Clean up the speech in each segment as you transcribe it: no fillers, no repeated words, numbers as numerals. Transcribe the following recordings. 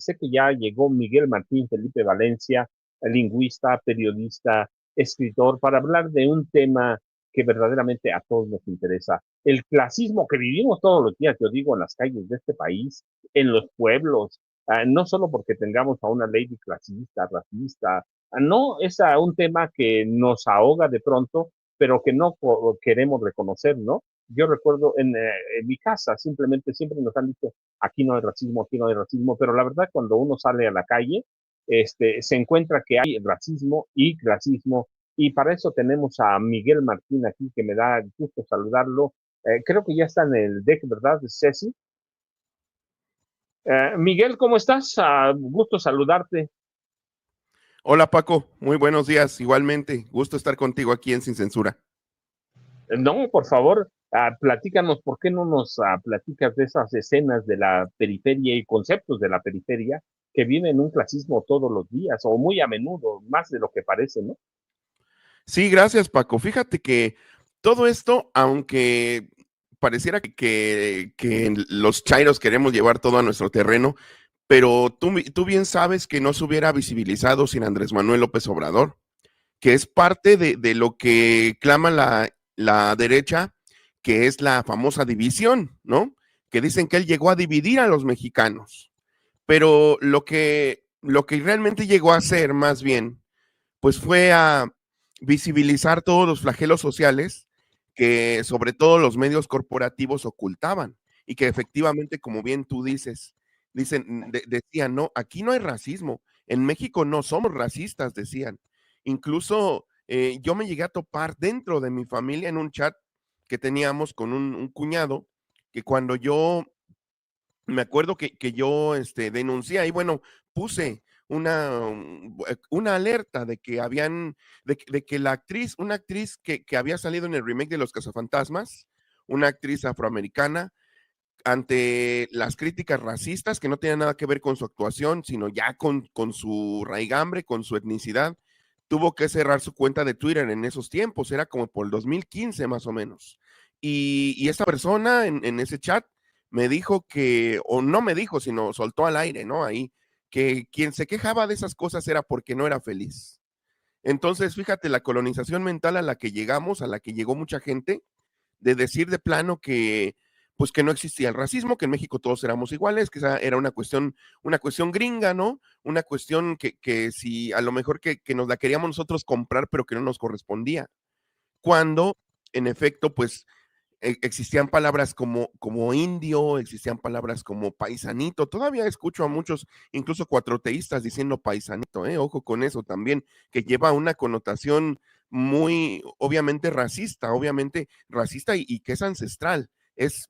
sé que ya llegó Miguel Martín Felipe Valencia, lingüista, periodista, escritor, para hablar de un tema que verdaderamente a todos nos interesa. El clasismo que vivimos todos los días, yo digo, en las calles de este país, en los pueblos, no solo porque tengamos a una ley clasista, racista, no es un tema que nos ahoga de pronto, pero que no queremos reconocer, ¿no? Yo recuerdo en mi casa, simplemente siempre nos han dicho, aquí no hay racismo, aquí no hay racismo, pero la verdad cuando uno sale a la calle, se encuentra que hay racismo y clasismo, y para eso tenemos a Miguel Martín aquí, que me da gusto saludarlo. Creo que ya está en el deck, ¿verdad, Ceci? Miguel, ¿cómo estás? Gusto saludarte. Hola Paco, muy buenos días. Igualmente, gusto estar contigo aquí en Sin Censura. No, por favor, platícanos, ¿por qué no nos platicas de esas escenas de la periferia y conceptos de la periferia que viven un clasismo todos los días o muy a menudo, más de lo que parece, ¿no? Sí, gracias Paco. Fíjate que todo esto, aunque pareciera que los chairos queremos llevar todo a nuestro terreno, pero tú bien sabes que no se hubiera visibilizado sin Andrés Manuel López Obrador, que es parte de lo que clama la derecha, que es la famosa división, ¿no? Que dicen que él llegó a dividir a los mexicanos. Pero lo que realmente llegó a hacer, más bien, pues fue a visibilizar todos los flagelos sociales que sobre todo los medios corporativos ocultaban y que efectivamente, como bien tú dices, decían, no, aquí no hay racismo, en México no somos racistas, decían. Incluso yo me llegué a topar dentro de mi familia en un chat que teníamos con un cuñado, que cuando yo me acuerdo que yo denuncié y bueno, puse una alerta de que de que la actriz, una actriz que había salido en el remake de Los Cazafantasmas, una actriz afroamericana, ante las críticas racistas que no tenían nada que ver con su actuación, sino ya con su raigambre, con su etnicidad, tuvo que cerrar su cuenta de Twitter en esos tiempos, era como por el 2015 más o menos. Y esta persona en ese chat me dijo que, o no me dijo, sino soltó al aire, ¿no? Ahí, que quien se quejaba de esas cosas era porque no era feliz. Entonces, fíjate, la colonización mental a la que llegamos, a la que llegó mucha gente, de decir de plano que pues que no existía el racismo, que en México todos éramos iguales, que esa era una cuestión gringa, ¿no? Una cuestión que si a lo mejor que nos la queríamos nosotros comprar, pero que no nos correspondía. Cuando, en efecto, pues existían palabras como indio, existían palabras como paisanito. Todavía escucho a muchos, incluso cuatroteístas, diciendo paisanito, ojo con eso también, que lleva una connotación muy, obviamente racista y que es ancestral, es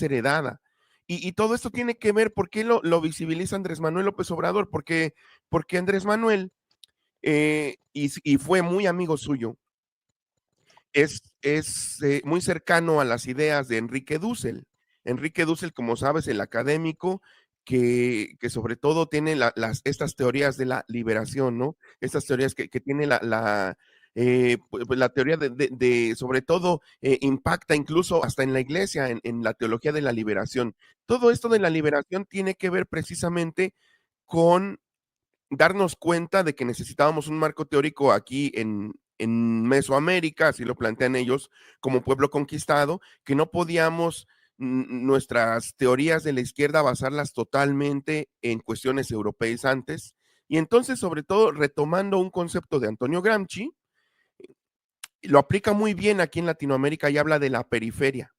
heredada. Y todo esto tiene que ver, ¿por qué lo visibiliza Andrés Manuel López Obrador? Porque Andrés Manuel, y fue muy amigo suyo, es muy cercano a las ideas de Enrique Dussel. Enrique Dussel, como sabes, el académico que sobre todo tiene estas teorías de la liberación, ¿no? Estas teorías que tiene pues la teoría sobre todo, impacta incluso hasta en la iglesia, en la teología de la liberación. Todo esto de la liberación tiene que ver precisamente con darnos cuenta de que necesitábamos un marco teórico aquí en Mesoamérica, así lo plantean ellos, como pueblo conquistado, que no podíamos nuestras teorías de la izquierda basarlas totalmente en cuestiones europeizantes. Y entonces, sobre todo, retomando un concepto de Antonio Gramsci, lo aplica muy bien aquí en Latinoamérica y habla de la periferia.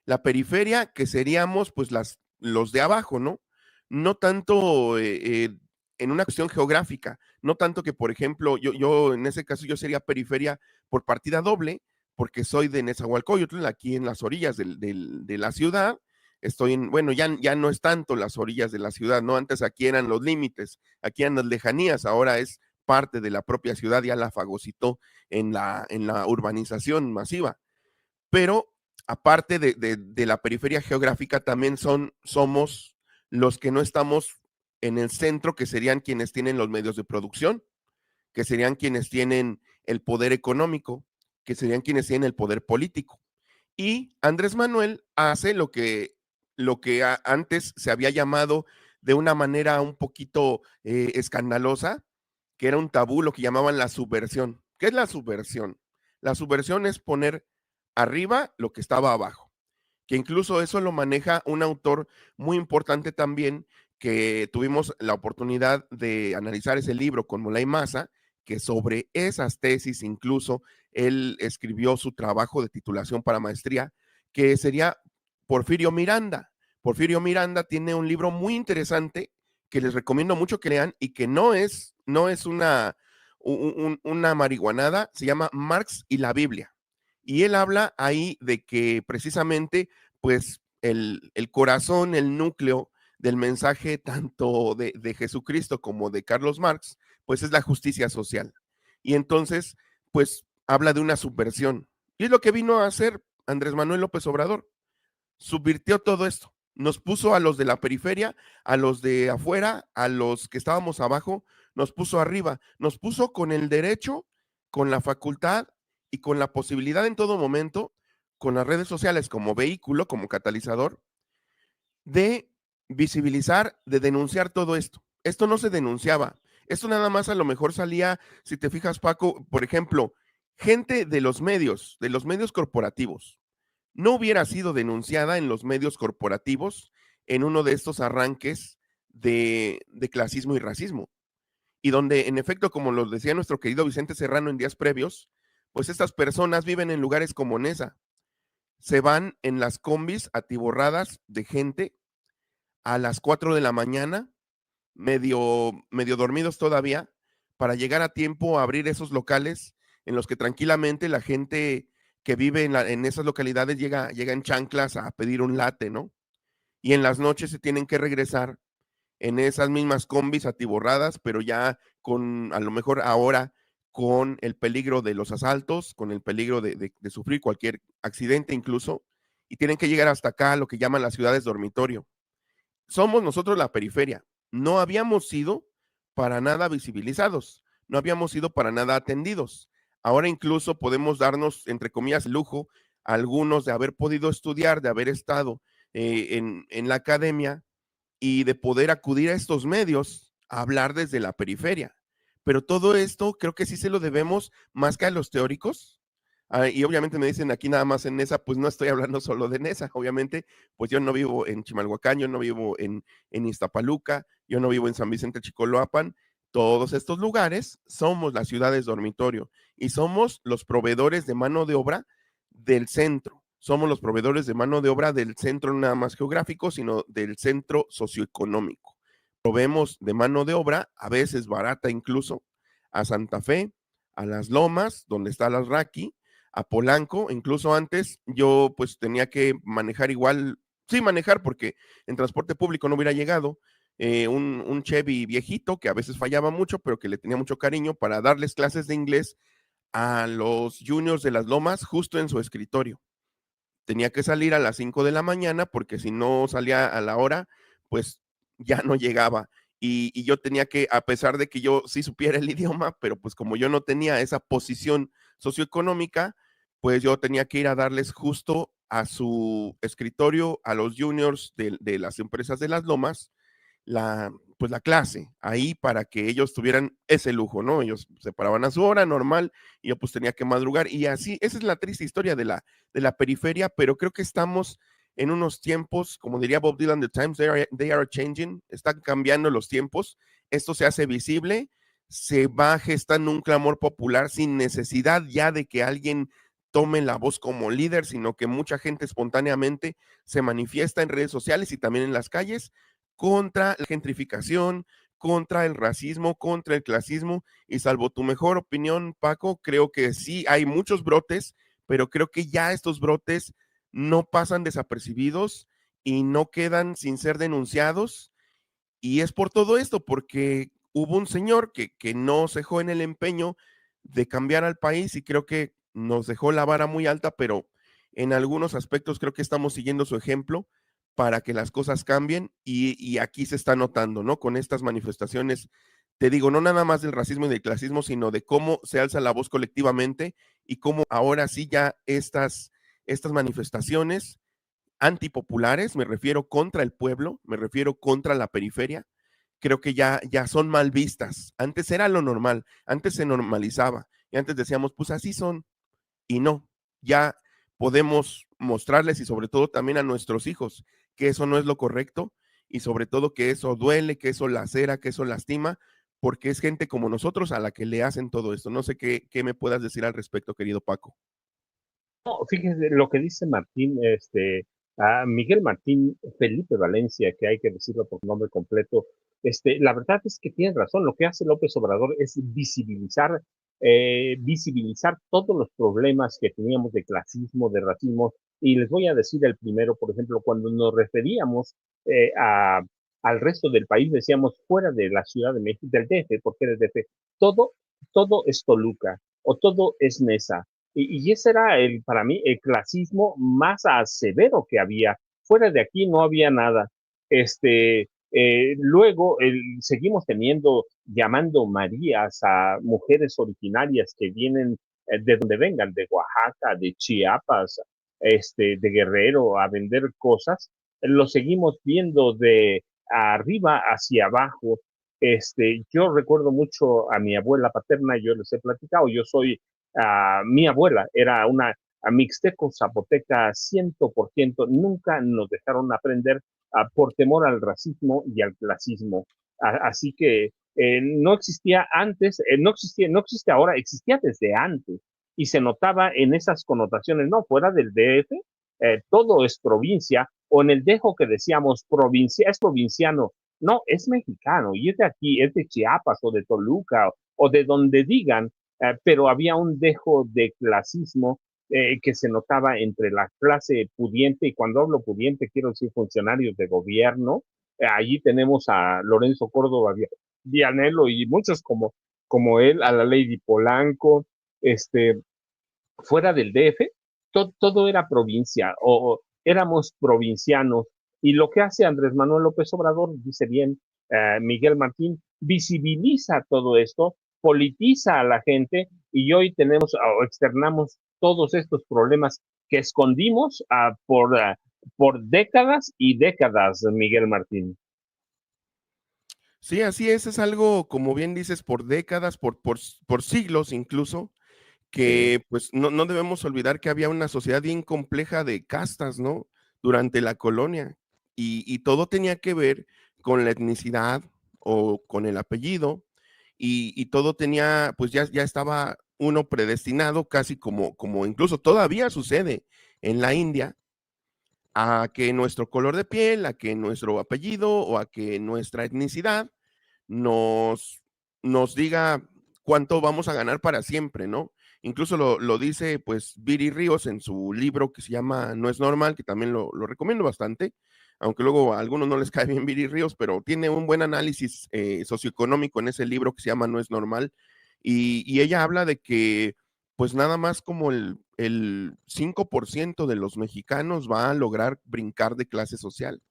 La periferia que seríamos pues los de abajo, ¿no? No tanto en una cuestión geográfica, no tanto que, por ejemplo, yo en ese caso yo sería periferia por partida doble, porque soy de Nezahualcóyotl, aquí en las orillas de la ciudad. Estoy bueno, ya no es tanto las orillas de la ciudad, ¿no? Antes aquí eran los límites, aquí eran las lejanías, ahora es parte de la propia ciudad, ya la fagocitó en la urbanización masiva. Pero aparte de la periferia geográfica, también somos los que no estamos en el centro, que serían quienes tienen los medios de producción, que serían quienes tienen el poder económico, que serían quienes tienen el poder político. Y Andrés Manuel hace lo que antes se había llamado de una manera un poquito escandalosa, que era un tabú, lo que llamaban la subversión. ¿Qué es la subversión? La subversión es poner arriba lo que estaba abajo, que incluso eso lo maneja un autor muy importante también, que tuvimos la oportunidad de analizar ese libro con Mulay Massa, que sobre esas tesis incluso él escribió su trabajo de titulación para maestría, que sería Porfirio Miranda. Porfirio Miranda tiene un libro muy interesante que les recomiendo mucho que lean y que no es una marihuanada, se llama Marx y la Biblia. Y él habla ahí de que precisamente, pues, el corazón, el núcleo del mensaje tanto de Jesucristo como de Carlos Marx, pues es la justicia social. Y entonces, pues, habla de una subversión. Y es lo que vino a hacer Andrés Manuel López Obrador. Subvirtió todo esto. Nos puso a los de la periferia, a los de afuera, a los que estábamos abajo, nos puso arriba, nos puso con el derecho, con la facultad y con la posibilidad en todo momento, con las redes sociales como vehículo, como catalizador, de visibilizar, de denunciar todo esto. Esto no se denunciaba. Esto nada más a lo mejor salía, si te fijas, Paco, por ejemplo, gente de los medios corporativos, no hubiera sido denunciada en los medios corporativos en uno de estos arranques de clasismo y racismo. Y donde, en efecto, como lo decía nuestro querido Vicente Serrano en días previos, pues estas personas viven en lugares como Nesa. Se van en las combis atiborradas de gente a las 4 de la mañana, medio dormidos todavía, para llegar a tiempo a abrir esos locales en los que tranquilamente la gente que vive en esas localidades llega en chanclas a pedir un latte, ¿no? Y en las noches se tienen que regresar en esas mismas combis atiborradas, pero ya con, a lo mejor ahora, con el peligro de los asaltos, con el peligro de sufrir cualquier accidente incluso, y tienen que llegar hasta acá, lo que llaman las ciudades dormitorio. Somos nosotros la periferia. No habíamos sido para nada visibilizados, no habíamos sido para nada atendidos. Ahora incluso podemos darnos, entre comillas, lujo, algunos de haber podido estudiar, de haber estado en la academia y de poder acudir a estos medios a hablar desde la periferia. Pero todo esto creo que sí se lo debemos más que a los teóricos. Y obviamente me dicen aquí nada más en Nesa, pues no estoy hablando solo de Nesa, obviamente, pues yo no vivo en Chimalhuacán, yo no vivo en Iztapaluca, yo no vivo en San Vicente Chicoloapan. Todos estos lugares somos las ciudades dormitorio y somos los proveedores de mano de obra del centro. Somos los proveedores de mano de obra del centro no nada más geográfico, sino del centro socioeconómico. Proveemos de mano de obra, a veces barata incluso, a Santa Fe, a Las Lomas, donde está las Raqui, a Polanco. Incluso antes yo pues tenía que manejar igual, sí manejar porque en transporte público no hubiera llegado, un Chevy viejito que a veces fallaba mucho, pero que le tenía mucho cariño para darles clases de inglés a los juniors de Las Lomas justo en su escritorio. Tenía que salir a las 5 de la mañana porque si no salía a la hora, pues ya no llegaba. Y yo tenía que, a pesar de que yo sí supiera el idioma, pero pues como yo no tenía esa posición socioeconómica, pues yo tenía que ir a darles justo a su escritorio, a los juniors de las empresas de Las Lomas, pues la clase ahí para que ellos tuvieran ese lujo, ¿no? Ellos se paraban a su hora normal y yo pues tenía que madrugar y así, esa es la triste historia de la periferia, pero creo que estamos en unos tiempos, como diría Bob Dylan, the times they are changing, están cambiando los tiempos, esto se hace visible, se va gestando un clamor popular sin necesidad ya de que alguien tome la voz como líder, sino que mucha gente espontáneamente se manifiesta en redes sociales y también en las calles contra la gentrificación, contra el racismo, contra el clasismo, y salvo tu mejor opinión, Paco, creo que sí hay muchos brotes, pero creo que ya estos brotes no pasan desapercibidos y no quedan sin ser denunciados, y es por todo esto, porque hubo un señor que no cejó en el empeño de cambiar al país y creo que nos dejó la vara muy alta, pero en algunos aspectos creo que estamos siguiendo su ejemplo para que las cosas cambien y aquí se está notando, ¿no? Con estas manifestaciones, te digo, no nada más del racismo y del clasismo, sino de cómo se alza la voz colectivamente y cómo ahora sí ya estas manifestaciones antipopulares, me refiero contra el pueblo, me refiero contra la periferia, creo que ya son mal vistas. Antes era lo normal, antes se normalizaba y antes decíamos, pues así son, y no, ya podemos mostrarles y sobre todo también a nuestros hijos que eso no es lo correcto y sobre todo que eso duele, que eso lacera, que eso lastima, porque es gente como nosotros a la que le hacen todo esto. No sé qué me puedas decir al respecto, querido Paco. No, fíjese lo que dice Martín, Miguel Martín Felipe Valencia, que hay que decirlo por su nombre completo, la verdad es que tiene razón. Lo que hace López Obrador es visibilizar todos los problemas que teníamos de clasismo, de racismo. Y les voy a decir el primero, por ejemplo, cuando nos referíamos al resto del país, decíamos fuera de la Ciudad de México, del DF, porque era el DF, todo, todo es Toluca o todo es Nesa. Y ese era para mí el clasismo más severo que había. Fuera de aquí no había nada. Luego seguimos teniendo, llamando Marías a mujeres originarias que vienen de donde vengan, de Oaxaca, de Chiapas, de Guerrero, a vender cosas. Lo seguimos viendo de arriba hacia abajo. Yo recuerdo mucho a mi abuela paterna, yo les he platicado, yo soy mi abuela era una mixteco zapoteca 100%, nunca nos dejaron aprender por temor al racismo y al clasismo. Así que no existía antes, no existe ahora, existía desde antes y se notaba en esas connotaciones, no, fuera del DF, todo es provincia, o en el dejo que decíamos provincia, es provinciano, no, es mexicano y es de aquí, es de Chiapas o de Toluca o de donde digan, pero había un dejo de clasismo que se notaba entre la clase pudiente, y cuando hablo pudiente quiero decir funcionarios de gobierno. Allí tenemos a Lorenzo Córdoba Vianello y muchos como él, a la Lady Polanco, fuera del DF, todo era provincia o éramos provincianos. Y lo que hace Andrés Manuel López Obrador, dice bien Miguel Martín, visibiliza todo esto, politiza a la gente y hoy tenemos o externamos todos estos problemas que escondimos por décadas y décadas, Miguel Martín. Sí, así es algo, como bien dices, por décadas, por siglos incluso, Sí. que pues no debemos olvidar que había una sociedad bien compleja de castas, ¿no? Durante la colonia. Y todo tenía que ver con la etnicidad o con el apellido, y todo tenía, pues ya estaba uno predestinado, casi como incluso todavía sucede en la India, a que nuestro color de piel, a que nuestro apellido o a que nuestra etnicidad nos, nos diga cuánto vamos a ganar para siempre, ¿no? Incluso lo dice pues Viri Ríos en su libro que se llama No es normal, que también lo recomiendo bastante, aunque luego a algunos no les cae bien Viri Ríos, pero tiene un buen análisis socioeconómico en ese libro que se llama No es normal, y ella habla de que pues nada más como el 5% de los mexicanos va a lograr brincar de clase social.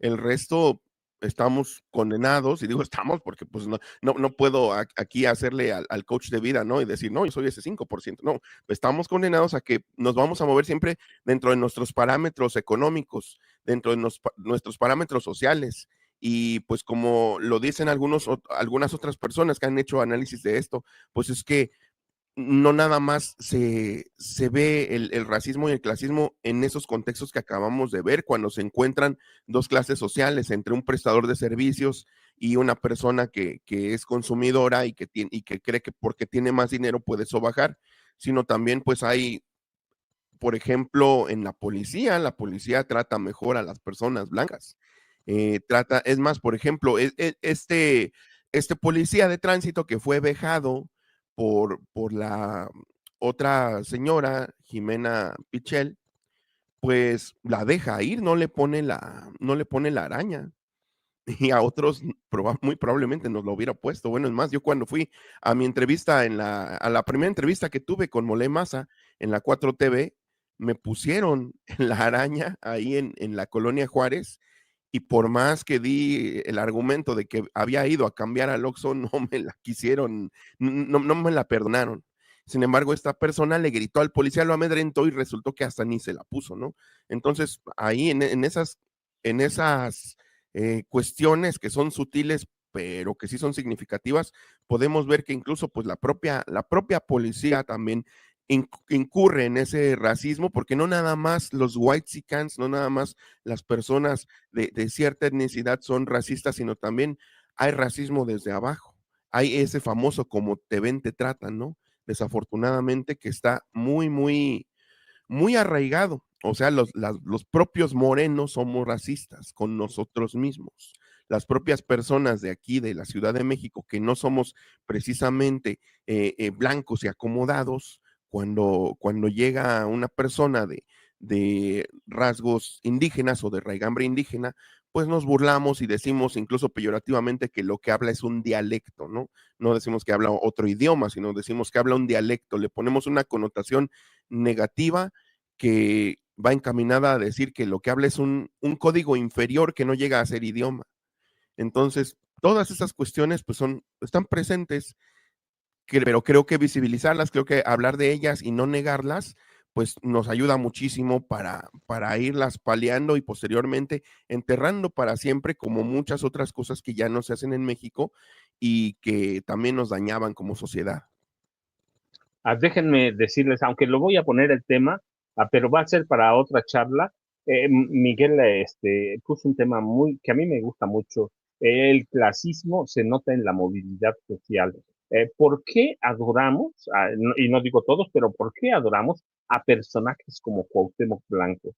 El resto estamos condenados, y digo estamos porque pues no puedo aquí hacerle al coach de vida, ¿no? Y decir, no, yo soy ese 5%. No, estamos condenados a que nos vamos a mover siempre dentro de nuestros parámetros económicos, dentro de nuestros parámetros sociales. Y pues como lo dicen algunas otras personas que han hecho análisis de esto, pues es que no nada más se ve el racismo y el clasismo en esos contextos que acabamos de ver, cuando se encuentran dos clases sociales entre un prestador de servicios y una persona que es consumidora y que cree que porque tiene más dinero puede sobajar, sino también pues hay, por ejemplo, en la policía trata mejor a las personas blancas. Es más, por ejemplo, este policía de tránsito que fue vejado por la otra señora, Jimena Pichel, pues la deja ir, no le pone la araña. Y a otros muy probablemente nos lo hubiera puesto. Bueno, es más, yo cuando fui a mi entrevista a la primera entrevista que tuve con Mole Maza en la 4TV, me pusieron la araña ahí en la colonia Juárez, y por más que di el argumento de que había ido a cambiar al Oxxo, no me la quisieron, no me la perdonaron. Sin embargo, esta persona le gritó al policía, lo amedrentó y resultó que hasta ni se la puso, ¿no? Entonces, ahí en esas cuestiones que son sutiles, pero que sí son significativas, podemos ver que incluso pues la propia policía también incurre en ese racismo, porque no nada más los whitexicans, no nada más las personas de cierta etnicidad son racistas, sino también hay racismo desde abajo. Hay ese famoso como te ven, te tratan, ¿no? Desafortunadamente que está muy arraigado. O sea, los propios morenos somos racistas con nosotros mismos. Las propias personas de aquí, de la Ciudad de México, que no somos precisamente blancos y acomodados, cuando llega una persona de rasgos indígenas o de raigambre indígena, pues nos burlamos y decimos incluso peyorativamente que lo que habla es un dialecto, ¿no? No decimos que habla otro idioma, sino decimos que habla un dialecto. Le ponemos una connotación negativa que va encaminada a decir que lo que habla es un código inferior que no llega a ser idioma. Entonces, todas esas cuestiones pues están presentes, pero creo que visibilizarlas, creo que hablar de ellas y no negarlas, pues nos ayuda muchísimo para irlas paliando y posteriormente enterrando para siempre como muchas otras cosas que ya no se hacen en México y que también nos dañaban como sociedad. Déjenme decirles, aunque lo voy a poner el tema, pero va a ser para otra charla. Miguel puso un tema que a mí me gusta mucho. El clasismo se nota en la movilidad social. ¿Por qué adoramos, y no digo todos, pero por qué adoramos a personajes como Cuauhtémoc Blanco?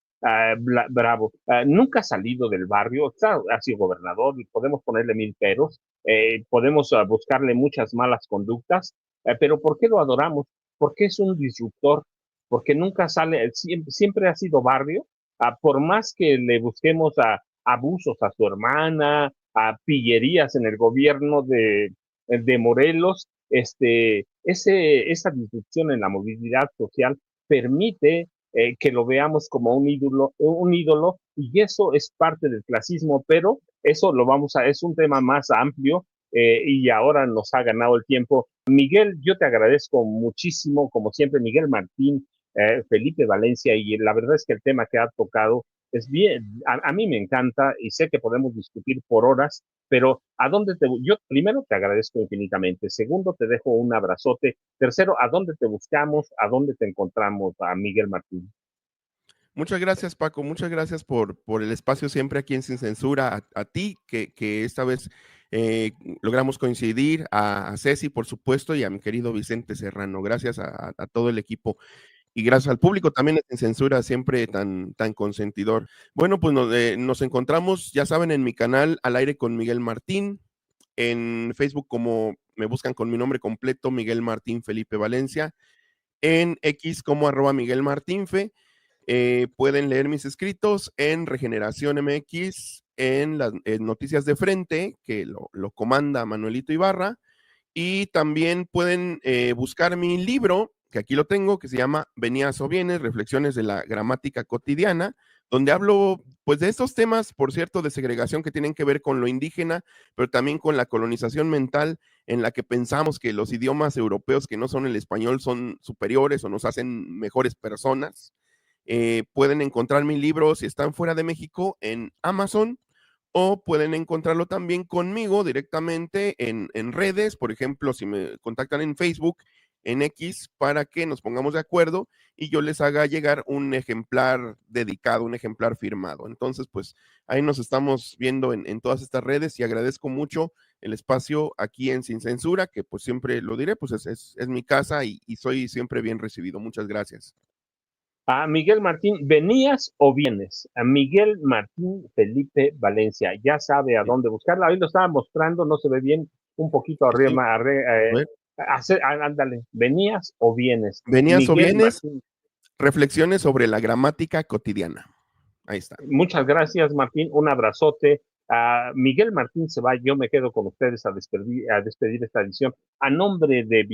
Bravo, nunca ha salido del barrio, claro, ha sido gobernador y podemos ponerle mil peros, podemos buscarle muchas malas conductas, pero ¿por qué lo adoramos? Porque es un disruptor, porque nunca sale, siempre ha sido barrio, por más que le busquemos a abusos a su hermana, a pillerías en el gobierno de Morelos, esa disrupción en la movilidad social permite que lo veamos como un ídolo, y eso es parte del clasismo, pero eso es un tema más amplio, y ahora nos ha ganado el tiempo. Miguel, yo te agradezco muchísimo, como siempre, Miguel Martín, Felipe Valencia, y la verdad es que el tema que ha tocado es bien, a mí me encanta y sé que podemos discutir por horas, pero yo primero te agradezco infinitamente, segundo te dejo un abrazote, tercero, ¿a dónde te buscamos? ¿A dónde te encontramos a Miguel Martín? Muchas gracias, Paco. Muchas gracias por el espacio siempre aquí en Sin Censura. A ti, que esta vez logramos coincidir, a Ceci, por supuesto, y a mi querido Vicente Serrano. Gracias a todo el equipo. Y gracias al público también en Censura, siempre tan consentidor. Bueno, pues nos encontramos, ya saben, en mi canal Al Aire con Miguel Martín, en Facebook como me buscan con mi nombre completo, Miguel Martín Felipe Valencia, en X como @Miguel Martínfe. Pueden leer mis escritos en Regeneración MX, en las Noticias de Frente, que lo comanda Manuelito Ibarra, y también pueden buscar mi libro, que aquí lo tengo, que se llama Venías o Vienes, Reflexiones de la Gramática Cotidiana, donde hablo pues de estos temas, por cierto, de segregación que tienen que ver con lo indígena, pero también con la colonización mental en la que pensamos que los idiomas europeos que no son el español son superiores o nos hacen mejores personas. Pueden encontrar mi libro si están fuera de México en Amazon, o pueden encontrarlo también conmigo directamente en redes, por ejemplo, si me contactan en Facebook, en X, para que nos pongamos de acuerdo y yo les haga llegar un ejemplar dedicado, un ejemplar firmado. Entonces, pues ahí nos estamos viendo en todas estas redes y agradezco mucho el espacio aquí en Sin Censura, que pues siempre lo diré, pues es mi casa y soy siempre bien recibido. Muchas gracias. A Miguel Martín, ¿venías o vienes? A Miguel Martín Felipe Valencia, ya sabe a Sí, dónde buscarla. Hoy lo estaba mostrando, no se ve bien, un poquito sí, sí. arriba, A ver. ándale, ¿venías o vienes? Venías o Miguel vienes, Martín, reflexiones sobre la gramática cotidiana. Ahí está. muchas gracias, Martín, un abrazote. Miguel Martín se va, yo me quedo con ustedes a despedir esta edición. A nombre de